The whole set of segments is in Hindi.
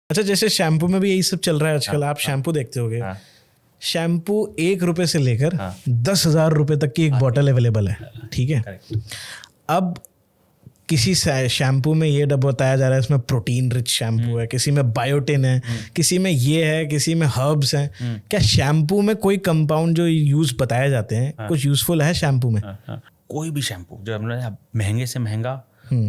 अच्छा, जैसे शैम्पू में भी यही सब चल रहा है आजकल। आप शैम्पू देखते होगे, शैम्पू 1 रुपए से लेकर 10,000 रुपए तक की एक बॉटल अवेलेबल है, ठीक है। अब किसी शैम्पू में ये बताया जा रहा है इसमें प्रोटीन रिच शैम्पू है, किसी में बायोटिन है, किसी में ये है, किसी में हर्ब्स हैं। क्या शैम्पू में कोई कंपाउंड जो यूज बताए जाते हैं कुछ यूजफुल है शैम्पू में? कोई भी शैम्पू जो हमने महंगे से महंगा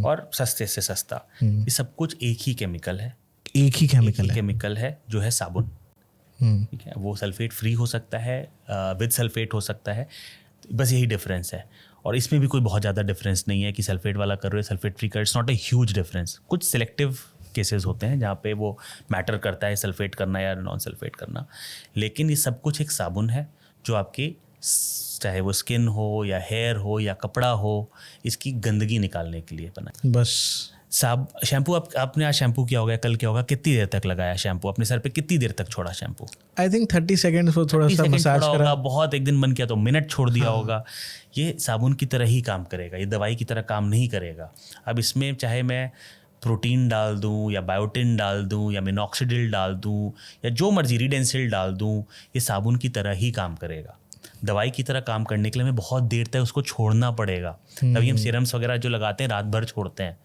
और सस्ते से सस्ता, ये सब कुछ एक ही केमिकल है, एक ही केमिकल है जो है साबुन। ठीक है, वो सल्फेट फ्री हो सकता है, विद सल्फेट हो सकता है, बस यही डिफरेंस है। और इसमें भी कोई बहुत ज़्यादा डिफरेंस नहीं है कि सल्फेट वाला कर रहे हो सल्फेट फ्री कर, it's not a huge difference. कुछ सिलेक्टिव केसेस होते हैं जहाँ पे वो मैटर करता है सल्फेट करना या नॉन सल्फेट करना, लेकिन ये सब कुछ एक साबुन है जो आपकी, चाहे वो स्किन हो या हेयर हो या कपड़ा हो, इसकी गंदगी निकालने के लिए बना। बस शैम्पू आपने आज शैम्पू किया होगा, कल क्या होगा, कितनी देर तक लगाया शैम्पू अपने सर पे, कितनी देर तक छोड़ा शैम्पू? आई थिंक 30 सेकेंड्स वो थोड़ा सा मसाज करा, बहुत एक दिन मन किया तो मिनट छोड़ दिया होगा। ये साबुन की तरह ही काम करेगा, ये दवाई की तरह काम नहीं करेगा। अब इसमें चाहे मैं प्रोटीन डाल दूं या बायोटिन डाल दूं या मिनॉक्सिडिल डाल दूं या जो मर्जी रिडेंसिल डाल दूं, ये साबुन की तरह ही काम करेगा। दवाई की तरह काम करने के लिए हमें बहुत देर तक उसको छोड़ना पड़ेगा। तभी हम सीरम्स वगैरह जो लगाते हैं रात भर छोड़ते हैं।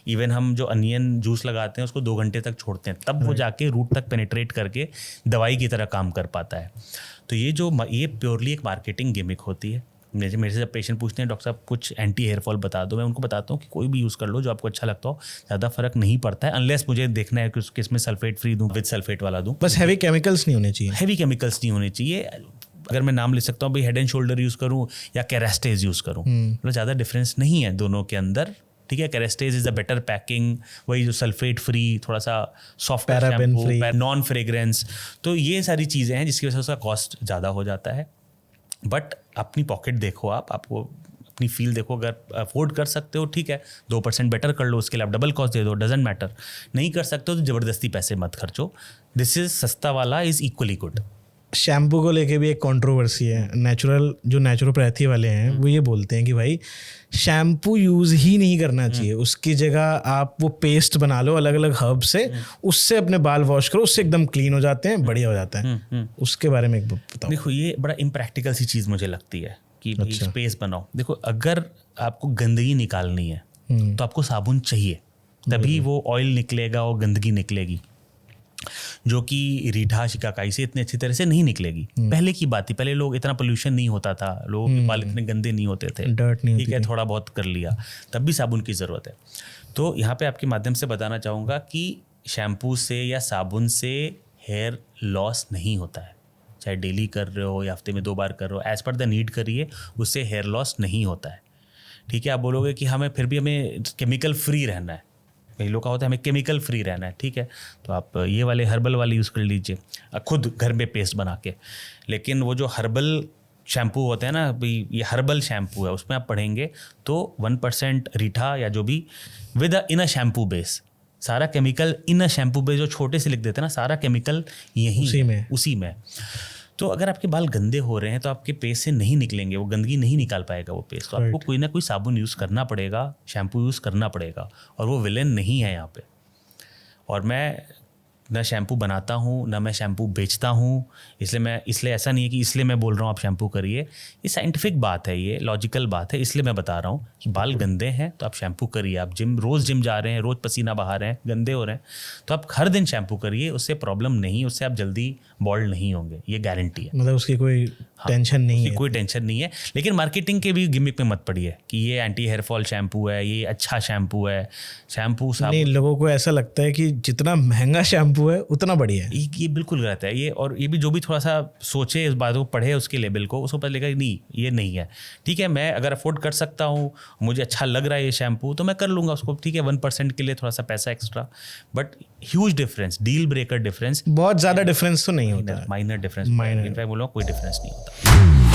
इवन हम जो अनियन जूस लगाते हैं उसको 2 घंटे तक छोड़ते हैं, तब वो जाके रूट तक पेनिट्रेट करके दवाई की तरह काम कर पाता है। तो ये प्योरली एक मार्केटिंग गिमिक होती है। मेरे से जब पेशेंट पूछते हैं डॉक्टर साहब कुछ एंटी हेयर फॉल बता दो, मैं उनको बताता हूँ कि कोई भी यूज़ कर लो जो आपको अच्छा लगता हो, ज़्यादा फर्क नहीं पड़ता है, अनलेस मुझे देखना है कि इसमें सल्फेट फ्री दूँ, विद सल्फेट वाला दूँ। बस हैवी केमिकल्स नहीं होने चाहिए। हैवी केमिकल्स नहीं होने चाहिए। अगर मैं नाम ले सकता हूँ भाई, हेड एंड शोल्डर यूज़ करूँ या केरास्टेज यूज़ करूँ, मतलब ज़्यादा डिफरेंस नहीं है दोनों के अंदर। ठीक है, केरास्टेज इज़ अ बेटर पैकिंग, वही जो सल्फेट फ्री, थोड़ा सा सॉफ्ट शैम्पू, नॉन फ्रेग्रेंस, तो ये सारी चीज़ें हैं जिसकी वजह से उसका कॉस्ट ज़्यादा हो जाता है। बट अपनी पॉकेट देखो, आपको अपनी फील देखो, अगर अफोर्ड कर सकते हो ठीक है, 2% बेटर कर लो, उसके लिए आप डबल कॉस्ट दे दो, डजेंट मैटर। नहीं कर सकते हो तो ज़बरदस्ती पैसे मत खर्चो। दिस इज़ सस्ता वाला इज़ इक्वली गुड। शैम्पू को लेके भी एक कंट्रोवर्सी है। नेचुरोपैथी वाले हैं वो ये बोलते हैं कि भाई शैम्पू यूज़ ही नहीं करना चाहिए, उसकी जगह आप वो पेस्ट बना लो अलग अलग हर्ब से, उससे अपने बाल वॉश करो, उससे एकदम क्लीन हो जाते हैं, बढ़िया हो जाता है। उसके बारे में एक बताओ। देखो, ये बड़ा इम्प्रैक्टिकल सी चीज़ मुझे लगती है कि पेस्ट बनाओ। देखो, अगर आपको गंदगी निकालनी है तो आपको साबुन चाहिए, तभी वो ऑयल निकलेगा और गंदगी निकलेगी, जो कि रीठा शिकाकाई से इतने अच्छी तरह से नहीं निकलेगी। पहले की बात थी, पहले लोग इतना पोल्यूशन नहीं होता था, लोगों के बाल इतने गंदे नहीं होते थे, डर्ट नहीं ठीक है, थोड़ा बहुत कर लिया, तब भी साबुन की ज़रूरत है। तो यहाँ पे आपके माध्यम से बताना चाहूँगा कि शैम्पू से या साबुन से हेयर लॉस नहीं होता है। चाहे डेली कर रहे हो या हफ्ते में 2 बार कर रहे हो, एज़ पर द नीड करिए, उससे हेयर लॉस नहीं होता है। ठीक है, आप बोलोगे कि हमें फिर भी हमें केमिकल फ्री रहना है, कई लोग का होता है हमें केमिकल फ्री रहना है, ठीक है, तो आप ये वाले हर्बल वाले यूज़ कर लीजिए खुद घर में पेस्ट बना के। लेकिन वो जो हर्बल शैम्पू होते हैं ना, भाई ये हर्बल शैम्पू है, उसमें आप पढ़ेंगे तो 1% रीठा या जो भी within a shampoo base, सारा chemical in a shampoo base, जो छोटे से लिख देते हैं ना, सारा केमिकल यहीं उसी में। तो अगर आपके बाल गंदे हो रहे हैं तो आपके पेस्ट से नहीं निकलेंगे, वो गंदगी नहीं निकाल पाएगा वो पेस्ट, तो आपको कोई ना कोई साबुन यूज़ करना पड़ेगा, शैम्पू यूज़ करना पड़ेगा, और वो विलेन नहीं है यहाँ पे। और मैं ना शैम्पू बनाता हूँ ना मैं शैम्पू बेचता हूँ, इसलिए ऐसा नहीं है कि इसलिए मैं बोल रहा हूँ आप शैम्पू करिए। ये साइंटिफिक बात है, ये लॉजिकल बात है, इसलिए मैं बता रहा हूँ कि बाल गंदे हैं तो आप शैम्पू करिए। आप रोज़ जिम जा रहे हैं, रोज़ पसीना बहा रहे हैं, गंदे हो रहे हैं, तो आप हर दिन शैम्पू करिए, उससे प्रॉब्लम नहीं, उससे आप जल्दी बॉल्ड नहीं होंगे, ये गारंटी है। मतलब उसकी कोई टेंशन नहीं है, कोई टेंशन नहीं है। लेकिन मार्केटिंग के भी गिमिक में मत पड़िए कि ये एंटी हेयर फॉल शैम्पू है, ये अच्छा शैम्पू है, शैम्पू नहीं, लोगों को ऐसा लगता है कि जितना महंगा शैम्पू है उतना बढ़िया है। ये बिल्कुल गलत है ये। और ये भी जो भी थोड़ा सा सोचे इस बात को, पढ़े उसके लेवल को, उसको पता लगेगा नहीं ये नहीं है। ठीक है, मैं अगर अफोर्ड कर सकता हूँ, मुझे अच्छा लग रहा है ये शैम्पू, तो मैं कर लूँगा उसको। ठीक है, 1% के लिए थोड़ा सा पैसा extra, but huge difference, deal breaker difference, बहुत ज़्यादा डिफरेंस तो नहीं होता, माइनर डिफरेंस, इनफैक्ट बोलूँगा कोई डिफरेंस नहीं होता।